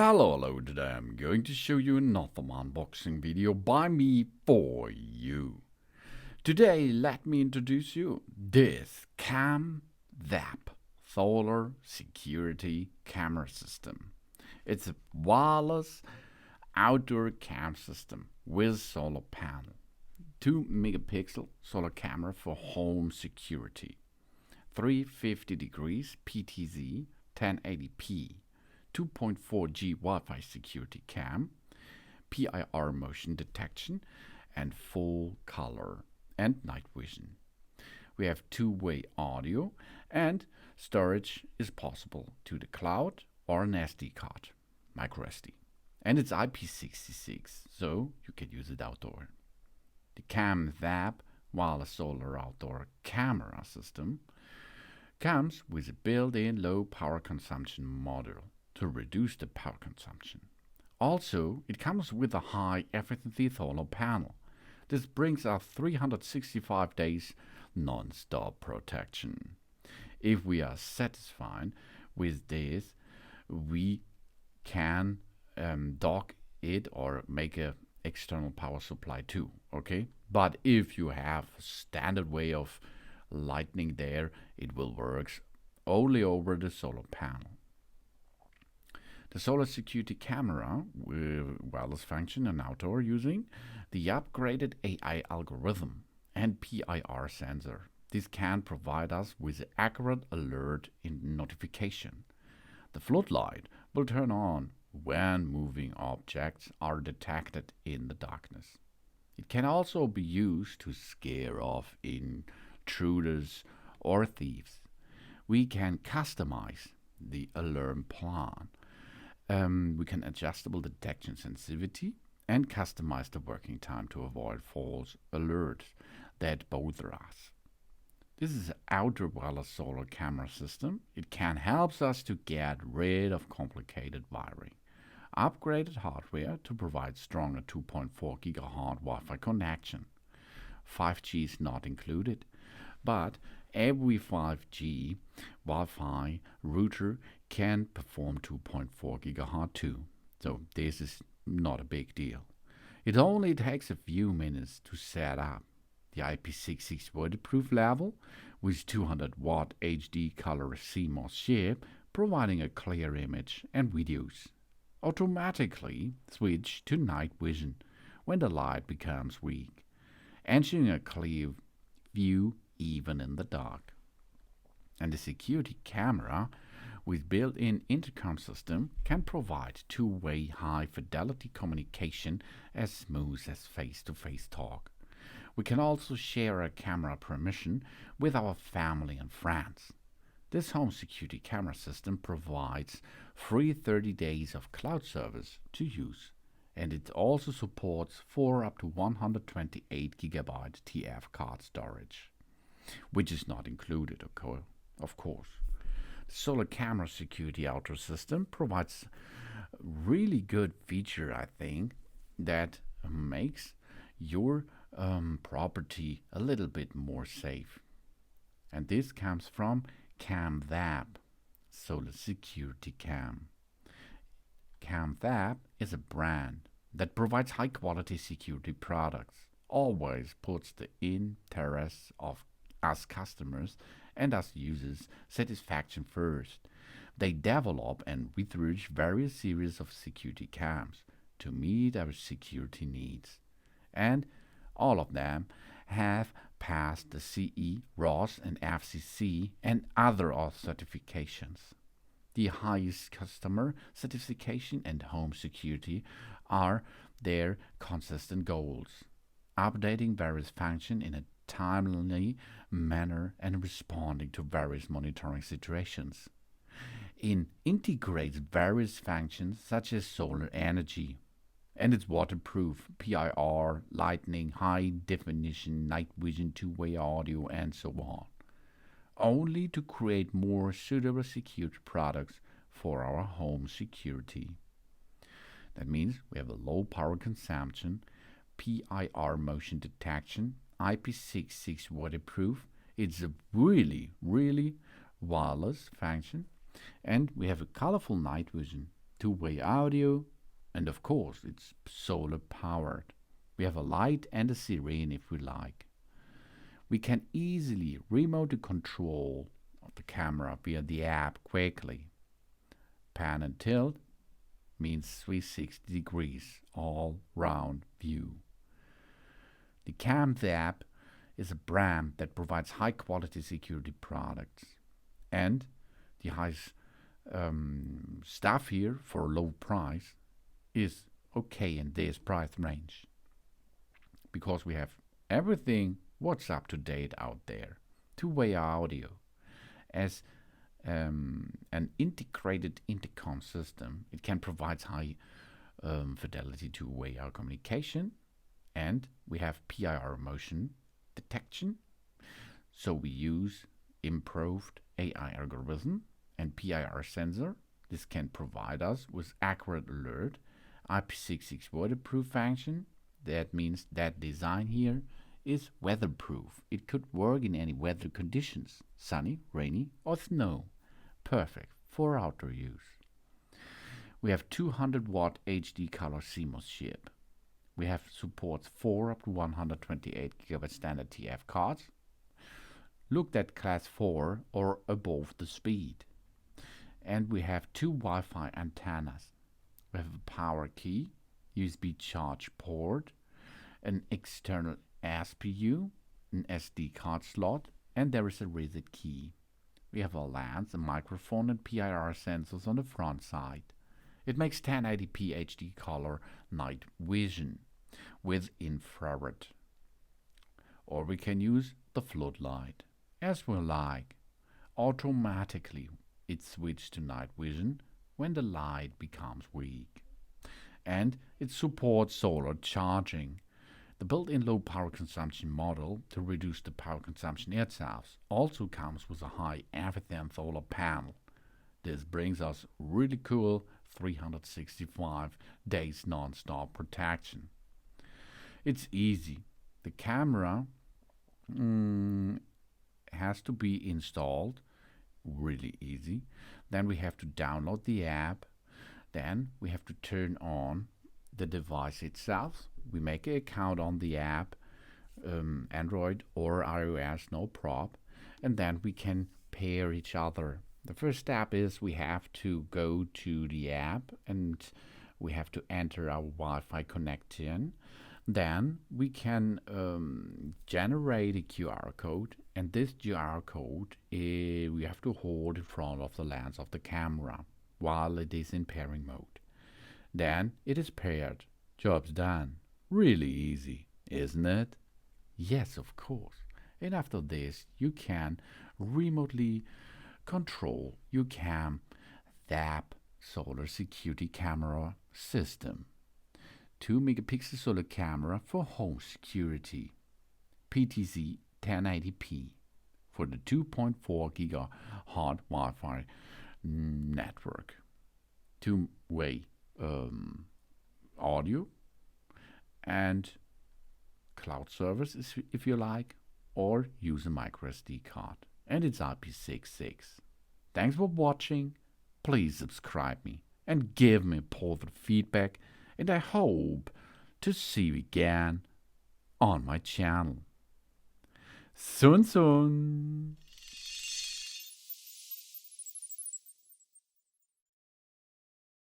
Hello, today I'm going to show you another unboxing video by me for you. Today let me introduce you this Camzeb solar security camera system. It's a wireless outdoor cam system with solar panel, 2 megapixel solar camera for home security, 350 degrees PTZ 1080p, 2.4G Wi-Fi security cam, PIR motion detection, and full color and night vision. We have two-way audio, and storage is possible to the cloud or an SD card, micro SD. And it's IP66, so you can use it outdoor. The Camzeb wireless solar outdoor camera system comes with a built-in low power consumption module to reduce the power consumption. Also, it comes with a high efficiency solar panel. This brings us 365 days non-stop protection. If we are satisfied with this, we can dock it or make an external power supply too, okay? But if you have a standard way of lighting there, it will work only over the solar panel. The solar security camera with wireless function and outdoor using the upgraded AI algorithm and PIR sensor. This can provide us with accurate alert in notification. The floodlight will turn on when moving objects are detected in the darkness. It can also be used to scare off intruders or thieves. We can customize the alarm plan. We can adjustable detection sensitivity and customize the working time to avoid false alerts that bother us. This is an outdoor wireless solar camera system. It can help us to get rid of complicated wiring. Upgraded hardware to provide stronger 2.4 GHz Wi-Fi connection. 5G is not included, but every 5G Wi-Fi router can perform 2.4 GHz too, so this is not a big deal. It only takes a few minutes to set up. The IP66 waterproof level with 200 watt HD color CMOS chip, providing a clear image and videos. Automatically switch to night vision when the light becomes weak, ensuring a clear view even in the dark. And the security camera with built-in intercom system can provide two-way high-fidelity communication as smooth as face-to-face talk. We can also share a camera permission with our family and friends. This home security camera system provides free 30 days of cloud service to use, and it also supports up to 128 GB TF card storage, which is not included, of course. The solar camera security outdoor system provides really good feature, I think, that makes your property a little bit more safe. And this comes from Camzeb Solar Security Cam. Camzeb is a brand that provides high quality security products, always puts the interests of us customers and us users satisfaction first. They develop and research various series of security cams to meet our security needs, and all of them have passed the CE, ROS, and FCC and other certifications. The highest customer satisfaction and home security are their consistent goals, updating various functions in a timely manner and responding to various monitoring situations. It integrates various functions such as solar energy, and it's waterproof, PIR, lighting, high definition, night vision, two-way audio, and so on, only to create more suitable security products for our home security. That means we have a low power consumption, PIR motion detection, IP66 waterproof. It's a really wireless function, and we have a colorful night vision two-way audio, and of course it's solar powered. We have a light and a siren if we like. We can easily remote control the camera via the app quickly. Pan and tilt means 360 degrees all round view. The Camzeb is a brand that provides high quality security products, and the highest stuff here for a low price is okay in this price range, because we have everything what's up to date out there. Two-way audio as an integrated intercom system. It can provide high fidelity two-way communication, and we have PIR motion detection. So we use improved AI algorithm and PIR sensor. This can provide us with accurate alert, IP66 waterproof function. That means that design here is weatherproof. It could work in any weather conditions, sunny, rainy or snow. Perfect for outdoor use. We have 200 watt HD color CMOS chip. We have supports 4 up to 128 GB standard TF cards. Looked at class 4 or above the speed. And we have 2 Wi-Fi antennas. We have a power key, USB charge port, an external SPU, an SD card slot, and there is a reset key. We have a lens, a microphone, and PIR sensors on the front side. It makes 1080p HD color night vision with infrared. Or we can use the floodlight as we like. Automatically it switches to night vision when the light becomes weak. And it supports solar charging. The built-in low power consumption model to reduce the power consumption itself also comes with a high efficient solar panel. This brings us really cool 365 days non-stop protection. It's easy. The camera has to be installed, really easy. Then we have to download the app. Then we have to turn on the device itself. We make an account on the app, Android or iOS, no prob, and then we can pair each other. The first step is we have to go to the app and we have to enter our Wi-Fi connection. Then we can generate a QR code, and this QR code we have to hold in front of the lens of the camera while it is in pairing mode. Then it is paired. Job's done. Really easy, isn't it? Yes, of course. And after this, you can remotely control your Camzeb solar security camera system. 2 megapixel solar camera for home security. PTZ 1080p for the 2.4 gigahertz Wi-Fi network. Two-way audio and cloud service if you like, or use a micro SD card. And it's IP66. Thanks for watching. Please subscribe me and give me positive feedback, and I hope to see you again on my channel. Soon.